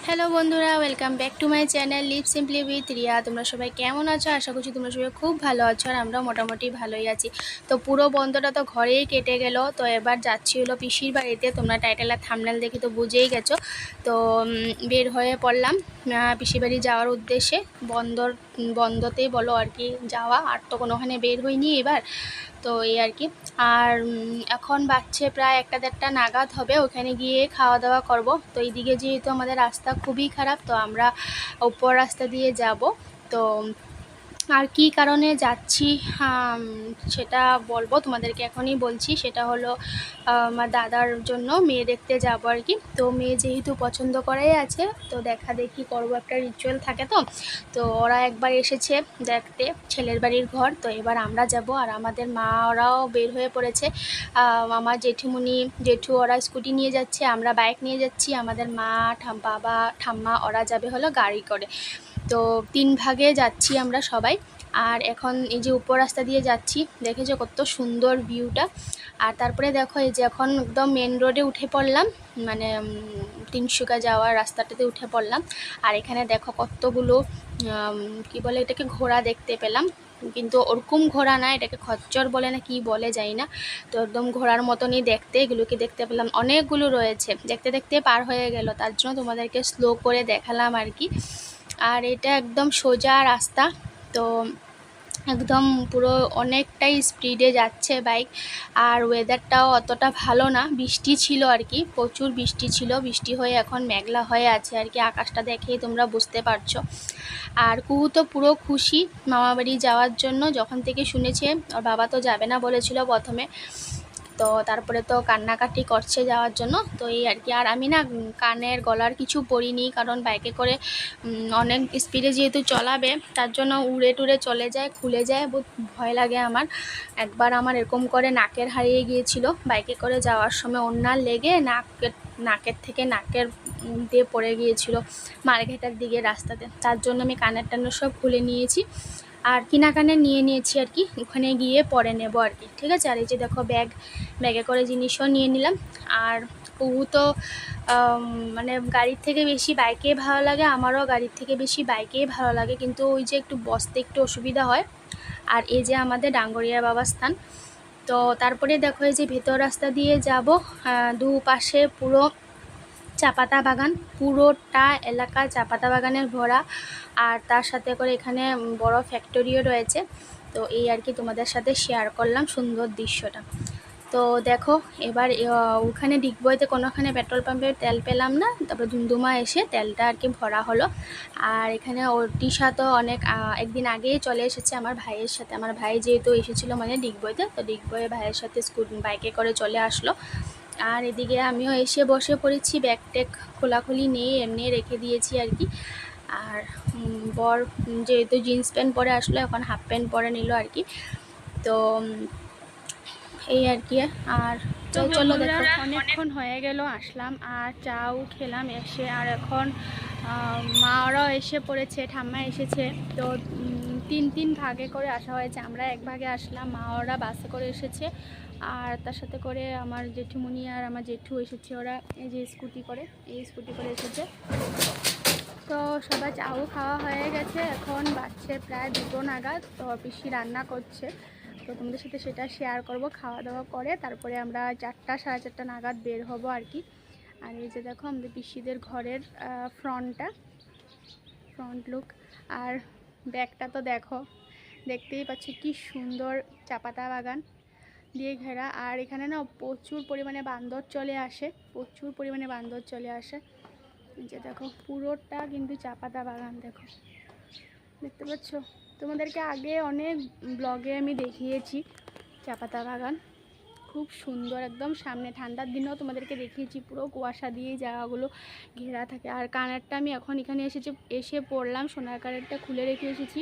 Hello বন্ধুরা, welcome back to my channel leave simply with Riya. তোমরা সবাই কেমন আছো? আশা করছি তোমরা সবাই খুব ভালো আছো, আর আমরা মোটামুটি ভালোই আছি। তো পুরো বন্ধটা তো ঘরেই কেটে গেল। তো এবার যাচ্ছি হলো পিসির বাড়িতে। তোমরা টাইটেল আর থাম্বনেল দেখে তো বুঝেই গেছো। তো বের হয়ে পড়লাম পিসির বাড়ি যাওয়ার উদ্দেশ্যে। বন্ধতেই বলো আর কি যাওয়া, আর তো কোনোখানে বের হইনি এবার। তো এই আর কি। আর এখন বাজছে প্রায় 1-1:30 নাগাদ হবে। ওখানে গিয়ে খাওয়া দাওয়া করব। তো এইদিকে যেহেতু আমাদের রাস্তা খুবই খারাপ, তো আমরা উপর রাস্তা দিয়ে যাব। তো আর কি কারণে যাচ্ছি সেটা বলবো তোমাদেরকে, এখনই বলছি। সেটা হলো আমার দাদার জন্য মেয়ে দেখতে যাব আর কি। তো মেয়ে যেহেতু পছন্দ করাই আছে, তো দেখা দেখি করবো, একটা রিচুয়াল থাকে। তো ওরা একবার এসেছে দেখতে ছেলের বাড়ির ঘর। তো এবার আমরা যাব, আর আমাদের মা ওরাও বের হয়ে পড়েছে। আমার জেঠু ওরা স্কুটি নিয়ে যাচ্ছে, আমরা বাইক নিয়ে যাচ্ছি। আমাদের মা বাবা ঠাম্মা ওরা যাবে হলো গাড়ি করে। তো 3 ভাগে যাচ্ছি আমরা সবাই। আর এখন এই যে উপর রাস্তা দিয়ে যাচ্ছি, দেখেছো কত সুন্দর ভিউটা। আর তারপরে দেখো এই যে এখন একদম মেন রোডে উঠে পড়লাম, মানে তিনসুকা যাওয়ার রাস্তাটাতে উঠে পড়লাম। আর এখানে দেখো কতগুলো কি বলে এটাকে, ঘোড়া দেখতে পেলাম। কিন্তু ওরকম ঘোড়া না, এটাকে খচ্চর বলে না কি বলে যাই না। তো একদম ঘোড়ার মতনই দেখতে, এগুলোকে দেখতে পেলাম। অনেকগুলো রয়েছে, দেখতে দেখতে পার হয়ে গেল, তার জন্য তোমাদেরকে স্লো করে দেখালাম আর কি। আর এটা একদম সোজা রাস্তা। তো একদম পুরো অনেকটাই স্পিডে যাচ্ছে বাইক। আর ওয়েদারটাও অতটা ভালো না, বৃষ্টি ছিল আর কি, প্রচুর বৃষ্টি ছিল। বৃষ্টি হয়ে এখন মেঘলা হয়ে আছে আর কি, আকাশটা দেখেই তোমরা বুঝতে পারছো। আর কুহু তো পুরো খুশি মামাবাড়ি যাওয়ার জন্য, যখন থেকে শুনেছে। ওর বাবা তো যাবে না বলেছিল প্রথমে, তো তারপরে তো কান্নাকাটি করছে যাওয়ার জন্য। তো এই আর কি। আর আমি না কানের গলার কিছু পরিনি, কারণ বাইকে করে অনেক স্পিডে যেহেতু চলাবে, তার জন্য উড়ে টুড়ে চলে যায়, খুলে যায়, বহুত ভয় লাগে আমার। একবার আমার এরকম করে নাকের হারিয়ে গিয়েছিল বাইকে করে যাওয়ার সময়, ওড়না লেগে নাকের থেকে নাকের দিয়ে পড়ে গিয়েছিল মার্কেটের দিকে রাস্তাতে। তার জন্য আমি কানের টানের সব খুলে নিয়েছি, আর কিনা কানে নিয়ে নিয়েছি আর কি, ওখানে গিয়ে পরে নেব আর কি। ঠিক আছে। আর এই যে দেখো ব্যাগে করে জিনিসও নিয়ে নিলাম। আর কুহু তো মানে গাড়ির থেকে বেশি বাইকেই ভালো লাগে, আমারও গাড়ির থেকে বেশি বাইকেই ভালো লাগে, কিন্তু ওই যে একটু বসতে একটু অসুবিধা হয়। আর এই যে আমাদের ডাঙ্গরিয়া বাবা স্থান। তো তারপরে দেখো এই যে ভেতর রাস্তা দিয়ে যাব, দুপাশে পুরো চাপাতা বাগান, পুরোটা এলাকা চাপাতা বাগানের ভরা। আর তার সাথে করে এখানে বড় ফ্যাক্টরিও রয়েছে। তো এই আর কি, তোমাদের সাথে শেয়ার করলাম সুন্দর দৃশ্যটা। তো দেখো এবার ওখানে ডিগবইতে কোনোখানে পেট্রোল পাম্পে তেল পেলাম না, তারপরে ধুমধুমা এসে তেলটা আর কি ভরা হলো। আর এখানে ওটিশা তো অনেক একদিন আগেই চলে এসেছে আমার ভাইয়ের সাথে। আমার ভাই যেহেতু এসেছিলো মানে ডিগবইতে, তো ডিগবইয়ে ভাইয়ের সাথে বাইকে করে চলে আসলো। আর এদিকে আমিও এসে বসে পড়েছি, ব্যাগ ট্যাগ খোলাখুলি নিয়ে এমনি রেখে দিয়েছি আর কি। আর বর যেহেতু জিন্স প্যান্ট পরে আসলো, এখন হাফ প্যান্ট পরে নিল আর কি। তো এই আর কি। আর তো চলো দেখো, অনেকক্ষণ হয়ে গেল আসলাম, আর চাও খেলাম এসে। আর এখন মা ওরাও এসে পড়েছে, ঠাম্মা এসেছে। তো 3 ভাগে করে আসা হয়েছে, আমরা এক ভাগে আসলাম, মা ওরা বাসে করে এসেছে। আর তার সাথে করে আমার জেঠুমনি আর আমার জেঠু এসেছে, ওরা এই যে স্কুটি করে এসেছে। তো সবাই চাও খাওয়া হয়ে গেছে, এখন বাজছে প্রায় 2টো নাগাদ। তো পিসি রান্না করছে, তো তোমাদের সাথে সেটা শেয়ার করব। খাওয়া দাওয়া করে তারপরে আমরা 4টা সাড়ে 4টা নাগাদ বের হব আর কি। আর এই যে দেখো আমাদের পিসিদের ঘরের ফ্রন্ট লুক। আর ব্যাগটা তো দেখো, দেখতেই পাচ্ছ কি সুন্দর চাপাতা বাগান দিয়ে ঘেরা। আর এখানে না প্রচুর পরিমাণে বান্দর চলে আসে। যে দেখো পুরোটা কিন্তু চাপাতা বাগান, দেখো দেখতে পাচ্ছ। তোমাদেরকে আগে অনেক ব্লগে আমি দেখিয়েছি চাপাতা বাগান, খুব সুন্দর একদম সামনে। ঠান্ডার দিনেও তোমাদেরকে দেখিয়েছি, পুরো কুয়াশা দিয়ে জায়গাগুলো ঘেরা থাকে। আর কানেরটা আমি এখন এখানে এসে পড়লাম, সোনার কানেরটা খুলে রেখে এসেছি।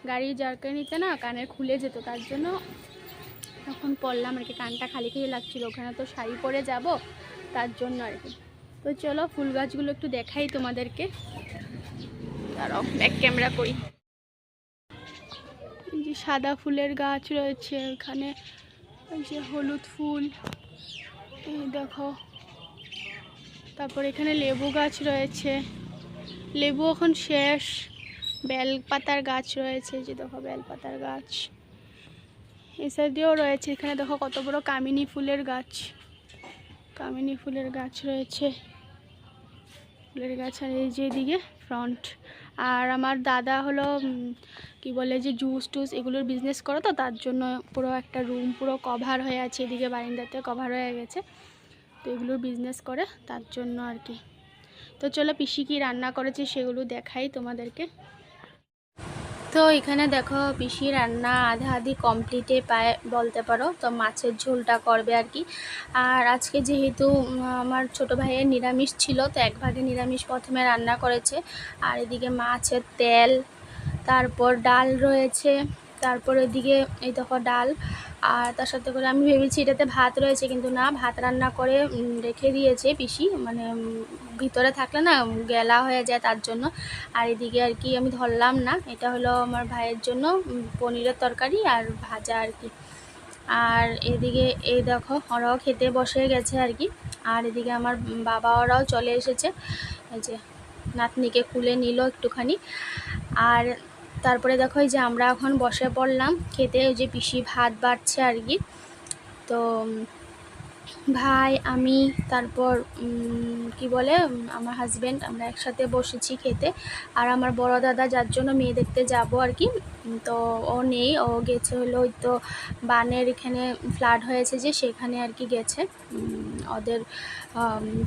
গাড়ির জার্কানিতে না কানের খুলে যেত, তার জন্য এখন পরলাম আর কি। কানটা খালি খালি লাগছিল, ওখানে তো শাড়ি পরে যাব, তার জন্য আর কি। তো চলো ফুল গাছগুলো একটু দেখাই তোমাদেরকে, দাঁড়াও ব্যাক ক্যামেরা করি। এই যে সাদা ফুলের গাছ রয়েছে এখানে, এই যে হলুদ ফুল, এই দেখো। তারপর এখানে লেবু গাছ রয়েছে, লেবু এখন শেষ। বেলপাতার গাছ রয়েছে, যে দেখো বেলপাতার গাছ এই সাইডেও রয়েছে। এখানে দেখো কত বড় কামিনী ফুলের গাছ, কামিনী ফুলের গাছ রয়েছে, ফুলের গাছ। আর এই যে এদিকে ফ্রন্ট। আর আমার দাদা হলো কি বলে যে জুস টুস এগুলোর বিজনেস করে, তো তার জন্য পুরো একটা রুম পুরো কভার হয়ে আছে, এদিকে বারান্দাতে কভার হয়ে গেছে, তো এগুলোর বিজনেস করে তার জন্য আর কি। তো চলো পিসি কি রান্না করেছে সেগুলো দেখাই তোমাদেরকে। তো এখানে দেখো পিসি রান্না আধা আধি কমপ্লিটে পায় বলতে পারো। তো মাছের ঝোলটা করবে আর কি। আর আজকে যেহেতু আমার ছোট ভাইয়ের নিরামিষ ছিল, তো এক ভাগে নিরামিষ প্রথমে রান্না করেছে। আর এদিকে মাছের তেল, তারপর ডাল রয়েছে, তারপর এদিকে এই দেখো ডাল। আর তার সাথে করে আমি ভেবেছি এটাতে ভাত রয়েছে, কিন্তু না, ভাত রান্না করে রেখে দিয়েছে পিসি, মানে ভিতরে থাকলে না গেলা হয়ে যায় তার জন্য। আর এদিকে আর কি আমি ধরলাম না, এটা হলো আমার ভাইয়ের জন্য পনিরের তরকারি আর ভাজা আর কি। আর এদিকে এই দেখো ওরাও খেতে বসে গেছে আর কি। আর এদিকে আমার বাবা ওরাও চলে এসেছে, এই যে নাতনিকে কুলে নিল একটুখানি। আর তারপরে দেখো এই যে আমরা এখন বসে পড়লাম খেতে, ওই যে পিসি ভাত বাড়ছে আর কি। তো ভাই, আমি, তারপর কি বলে আমার হাজব্যান্ড, আমরা একসাথে বসেছি খেতে। আর আমার বড় দাদা, যার জন্য মেয়ে দেখতে যাব আর কি, তো ও নেই, ও গেছে হলো ওই তো বানের এখানে ফ্লাড হয়েছে যে সেখানে আর কি গেছে, ওদের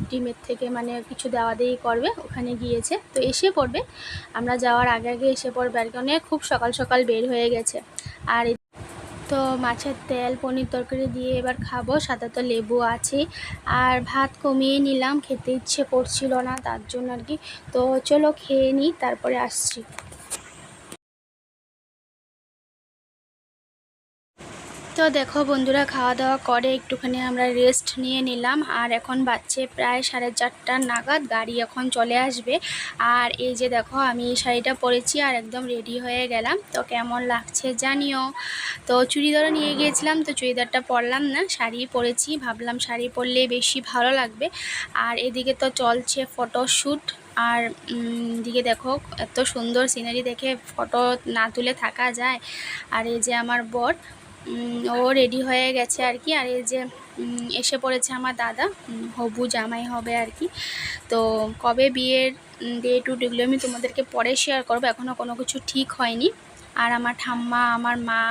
টিমের থেকে মানে কিছু দেওয়া দেওয়ি করবে, ওখানে গিয়েছে, তো এসে পড়বে। আমরা যাওয়ার আগে আগে এসে পড়বে আর কি, অনেক খুব সকাল সকাল বের হয়ে গেছে। আর তো মাছের তেল পনির তরকারি দিয়ে এবার খাবো, সাথে তো লেবু আছে। আর ভাত কমিয়ে নিলাম, খেতে ইচ্ছে করছিল না তার জন্য আর কি। তো চলো খেয়ে নিই, তারপরে আসছি। তো দেখো বন্ধুরা, খাওয়া দাওয়া করে একটুখানি আমরা রেস্ট নিয়ে নিলাম। আর এখন বাজছে প্রায় 4:30 নাগাদ, গাড়ি এখন চলে আসবে। আর এই যে দেখো আমি এই শাড়িটা পরেছি আর একদম রেডি হয়ে গেলাম, তো কেমন লাগছে জানিও। তো চুড়িদারও নিয়ে গিয়েছিলাম, তো চুড়িদারটা পরলাম না, শাড়ি পরেছি, ভাবলাম শাড়ি পরলে বেশি ভালো লাগবে। আর এদিকে তো চলছে ফটোশ্যুট। আর দিকে দেখো এত সুন্দর সিনারি দেখে ফটো না তুলে থাকা যায়। আর এই যে আমার বর, ও রেডি হয়ে গেছে আর কি। আর এই যে এসে পড়েছে আমার দাদা, হবু জামাই হবে আর কি। তো কবে বিয়ের ডে টু ডেগুলো আমি তোমাদেরকে পরে শেয়ার করবো, এখনও কোনো কিছু ঠিক হয়নি। আর আমার ঠাম্মা, আমার মা,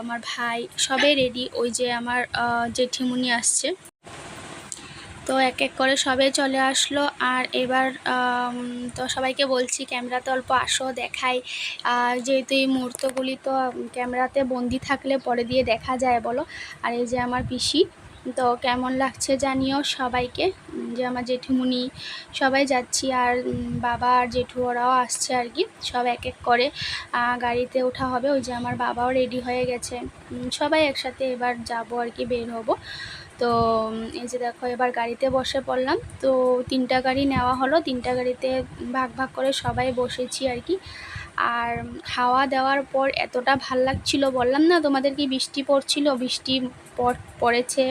আমার ভাই সবাই রেডি। ওই যে আমার জেঠিমুনি আসছে, তো এক এক করে সবাই চলে আসলো। আর এবার তো সবাইকে বলছি ক্যামেরাতে অল্প আসো, দেখাই। যেহেতু এই মুহূর্তগুলি তো ক্যামেরাতে বন্দি থাকলে পরে দিয়ে দেখা যায় বলো। আর এই যে আমার পিসি, তো কেমন লাগছে জানিও সবাইকে, যে আমার জেঠুমুনি সবাই যাচ্ছি। আর বাবা আর জেঠু ওরাও আসছে আর কি, সব এক এক করে গাড়িতে ওঠা হবে। ওই যে আমার বাবাও রেডি হয়ে গেছে, সবাই একসাথে এবার যাব আর কি, বের হব। তো এই যে দেখো এবার গাড়িতে বসে পড়লাম। তো 3টা গাড়ি নেওয়া হলো, 3টা গাড়িতে ভাগ ভাগ করে সবাই বসেছি আর কি। আর খাওয়া দেওয়ার পর এতটা ভাল লাগছিল, বললাম না তোমাদেরকে, বৃষ্টি পড়ছিল, বৃষ্টি পড়েছে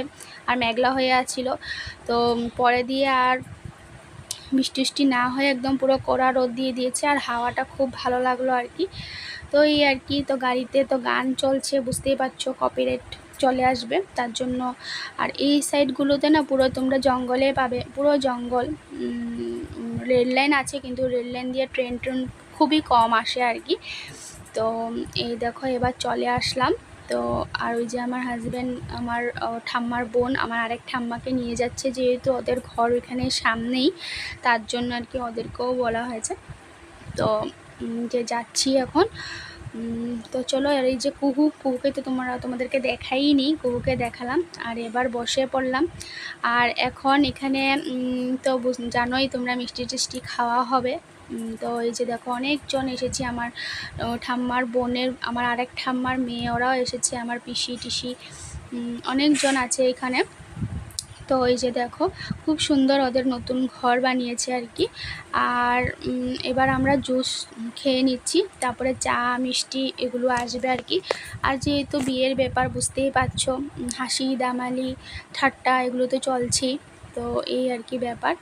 আর মেঘলা হয়ে আছিল। তো পরে দিয়ে আর বৃষ্টি না হয়ে একদম পুরো কড়া রোদ দিয়ে দিয়েছে, আর হাওয়াটা খুব ভালো লাগলো আর কি। তো এই আর কি, তো গাড়িতে তো গান চলছে, বুঝতেই পারছো কপিরাইট চলে আসবে তার জন্য। আর এই সাইডগুলোতে না পুরো তোমরা জঙ্গলে পাবে, পুরো জঙ্গল। রেল লাইন আছে, কিন্তু রেল লাইন দিয়ে ট্রেন খুবই কম আসে আর কি। তো এই দেখো এবার চলে আসলাম। তো আর ওই যে আমার হাজব্যান্ড, আমার ঠাম্মার বোন, আমার আরেক ঠাম্মাকে নিয়ে যাচ্ছে, যেহেতু ওদের ঘর ওইখানে সামনেই, তার জন্য আর কি ওদেরকেও বলা হয়েছে। তো যে যাচ্ছি এখন। তো চলো, আর এই যে কুহুকে তো তোমাদেরকে দেখাইনি, কুহুকে দেখালাম। আর এবার বসে পড়লাম। আর এখন এখানে তো জানোই তোমরা, মিষ্টি টিষ্টি খাওয়া হবে। তো এই যে দেখো অনেকজন এসেছি, আমার ঠাম্মার বোনের, আমার আরেক ঠাম্মার মেয়ে, ওরাও এসেছে, আমার পিসি টিসি, অনেকজন আছে এখানে। তো এই যে দেখো খুব সুন্দর ওদের নতুন ঘর বানিয়েছে আর কি। আর এবার আমরা জুস খেয়ে নিচ্ছি, তারপরে চা মিষ্টি এগুলো আসবে আর কি। আর যেহেতু বিয়ের ব্যাপার বুঝতেই পারছো, হাসি দামালি ঠাট্টা এগুলো তো চলছেই। তো এই আর কি ব্যাপার।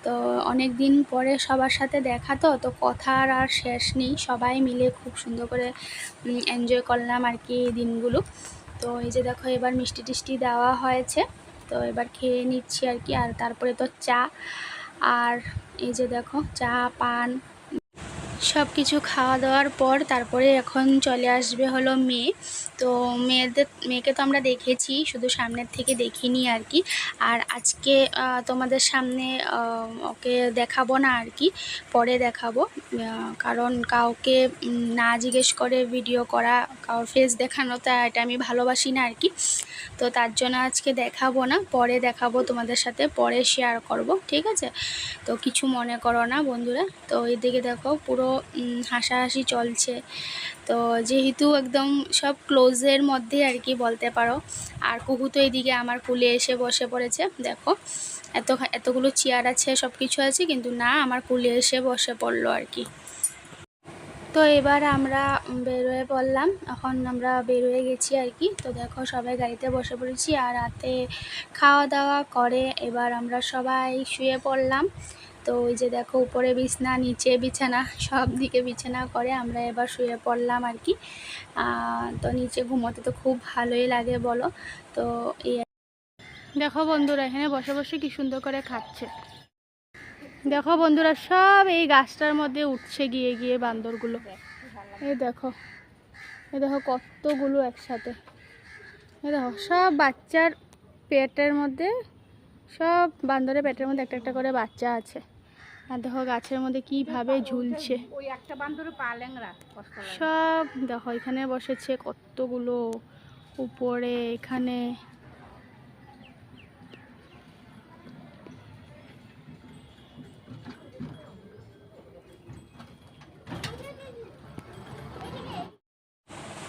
তো অনেক দিন পরে সবার সাথে দেখা, তো কথার আর শেষ নেই। সবাই মিলে খুব সুন্দর করে এনজয় করলাম আর কি এই দিনগুলো। তো এই যে দেখো এবার মিষ্টি টিষ্টি দেওয়া হয়েছে, তো এবার খেয়ে নিচ্ছি আর কি। আর তারপরে তো চা, আর এই যে দেখো চা পান সব কিছু খাওয়া দাওয়ার পর তারপরে এখন চলে আসবে হলো মেয়ে। তো মেয়েকে তো আমরা দেখেছি, শুধু সামনের থেকে দেখিনি আর কি। আর আজকে তোমাদের সামনে ওকে দেখাবো না আর কি, পরে দেখাবো। কারণ কাউকে না জিজ্ঞেস করে ভিডিও করা, কারোর ফেস দেখানো, তা এটা আমি ভালোবাসি না আর কি। তো তার জন্য আজকে দেখাবো না, পরে দেখাবো তোমাদের সাথে, পরে শেয়ার করব, ঠিক আছে? তো কিছু মনে করো না বন্ধুরা। তো এইদিকে দেখো পুরো হাসাহাসি চলছে। তো যেহেতু একদম সব ক্লোজের মধ্যে আর কি বলতে পারো। আর কুকু তো এইদিকে আমার কুলে এসে বসে পড়েছে। দেখো এতগুলো চেয়ার আছে, সব কিছু আছে, কিন্তু না, আমার কুলে এসে বসে পড়লো আর কি। তো এবার আমরা বের হয়ে পড়লাম, এখন আমরা বের হয়ে গেছি আর কি। তো দেখো সবাই গাড়িতে বসে পড়েছি, আর রাতে খাওয়া দাওয়া করে এবার আমরা সবাই শুয়ে পড়লাম। তো ওই যে দেখো উপরে বিছানা, নিচে বিছানা, সব দিকে বিছানা করে আমরা এবার শুয়ে পড়লাম আর কি। তো নিচে ঘুমোতে তো খুব ভালোই লাগে বলো। তো এই দেখো বন্ধুরা এখানে বসে বসে কি সুন্দর করে খাচ্ছে। দেখো বন্ধুরা সব এই গাছটার মধ্যে উঠছে গিয়ে গিয়ে বান্দরগুলো। এই দেখো কতগুলো একসাথে। এই দেখো সব বাচ্চার পেটের মধ্যে, সব বান্দরের পেটের মধ্যে একটা একটা করে বাচ্চা আছে। আর দেখো গাছের মধ্যে কিভাবে ঝুলছে সব। দেখো এখানে বসেছে কতগুলো উপরে, এখানে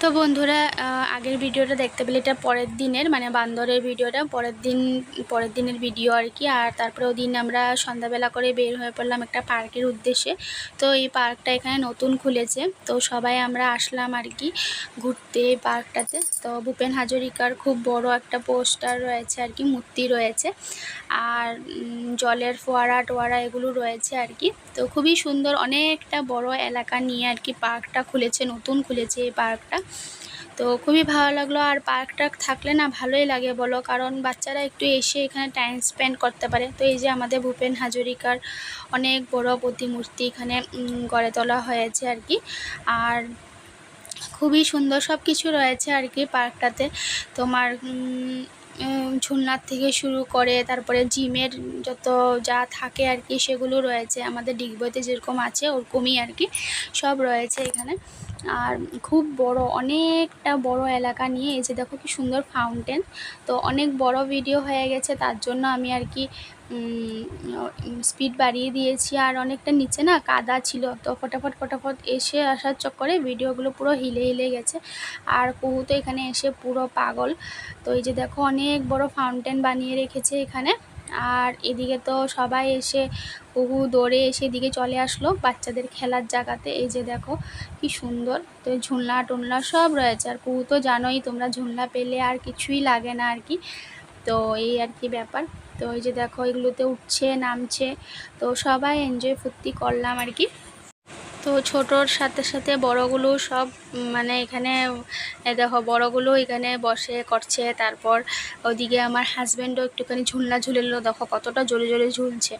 তো বন্ধুরা আগের ভিডিওটা দেখতে পেলে এটা পরের দিনের, মানে বান্দরের ভিডিওটা পরের দিনের ভিডিও আর কি। আর তারপরে ওদিন আমরা সন্ধ্যাবেলা করে বের হয়ে পড়লাম একটা পার্কের উদ্দেশ্যে। তো এই পার্কটা এখানে নতুন খুলেছে, তো সবাই আমরা আসলাম আর কি ঘুরতে এই পার্কটাতে। তো ভূপেন হাজরিকার খুব বড় একটা পোস্টার রয়েছে আর কি, মূর্তি রয়েছে, আর জলের ফোয়ারা টোয়ারা এগুলো রয়েছে আর কি। তো খুবই সুন্দর, অনেকটা বড় এলাকা নিয়ে আর কি পার্কটা খুলেছে, নতুন খুলেছে এই পার্কটা। তো খুবই ভালো লাগলো। আর পার্কটা থাকলে না ভালোই লাগে বলো, কারণ বাচ্চারা একটু এসে এখানে টাইম স্পেন্ড করতে পারে। তো এই যে আমাদের ভূপেন হাজরিকার অনেক বড় প্রতিমূর্তি এখানে গড়ে তোলা হয়েছে আর কি। আর খুবই সুন্দর সব কিছু রয়েছে আর কি পার্কটাতে। তোমার ঝুলনার থেকে শুরু করে তারপরে জিমের যত যা থাকে আর কি সেগুলো রয়েছে, আমাদের ডিগবইতে যেরকম আছে ওরকমই আর কি সব রয়েছে এখানে। আর খুব বড়, অনেকটা বড় এলাকা নিয়ে। এই যে দেখো কি সুন্দর ফাউন্টেন। তো অনেক বড় ভিডিও হয়ে গেছে, তার জন্য আমি আর কি স্পিড বাড়িয়ে দিয়েছি। আর অনেকটা নিচে না কাদা ছিল, তো ফটাফট এসে আসার চক্করে ভিডিওগুলো পুরো হিলে গেছে। আর কুহু তো এখানে এসে পুরো পাগল। তো এই যে দেখো অনেক বড় ফাউন্টেন বানিয়ে রেখেছে এখানে। আর এদিকে তো সবাই এসে কুহু দৌড়ে এসে এদিকে চলে আসলো বাচ্চাদের খেলার জায়গাতে। এই যে দেখো কি সুন্দর, তো ঝুলনা টুলনা সব রয়েছে। আর কুহু তো জানোই তোমরা, ঝুলনা পেলে আর কিছুই লাগে না আর কি। তো এই আর কি ব্যাপার। তো এই যে দেখো এগুলোতে উঠছে নামছে, তো সবাই এনজয় ফুর্তি করলাম আর কি। তো ছোটোর সাথে সাথে বড়গুলো সব মানে এখানে দেখো বড়গুলো এখানে বসে করছে। তারপর ওদিকে আমার হাজব্যান্ডও একটুখানি ঝুলনা ঝুলেলো, দেখো কতটা জোরে জোরে ঝুলছে।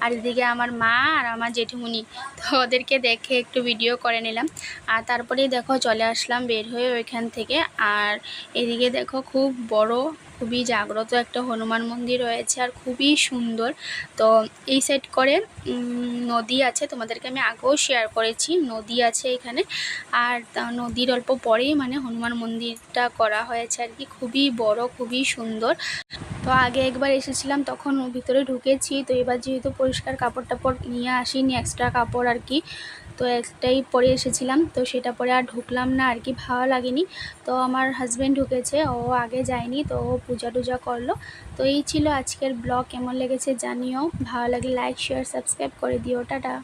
আর এদিকে আমার মা আর আমার জেঠুমনি, তো ওদেরকে দেখে একটু ভিডিও করে নিলাম। আর তারপরেই দেখো চলে আসলাম বের হয়ে ওইখান থেকে। আর এদিকে দেখো খুব বড়, খুবই জাগ্রত একটা হনুমান মন্দির রয়েছে, আর খুবই সুন্দর। তো এই সাইড করে নদী আছে, তোমাদেরকে আমি আগেও শেয়ার করেছি, নদী আছে এখানে। আর নদীর অল্প পরেই মানে হনুমান মন্দিরটা করা হয়েছে আর কি, খুবই বড়, খুবই সুন্দর। তো আগে একবার এসেছিলাম তখন ভিতরে ঢুকেছি, তো এবার যেহেতু পরিষ্কার কাপড় টাপড় নিয়ে আসিনি, এক্সট্রা কাপড় আর কি, তো একটাই পরে এসেছিলাম, তো সেটা পরে আর ঢুকলাম না আর কি, ভালো লাগেনি। তো আমার হাজব্যান্ড ঢুকেছে, ও আগে যায়নি, তো ও পূজা টুজা করলো। তো এই ছিল আজকের ব্লগ, কেমন লেগেছে জানিও, ভালো লাগলে লাইক শেয়ার সাবস্ক্রাইব করে দিও, টাটা।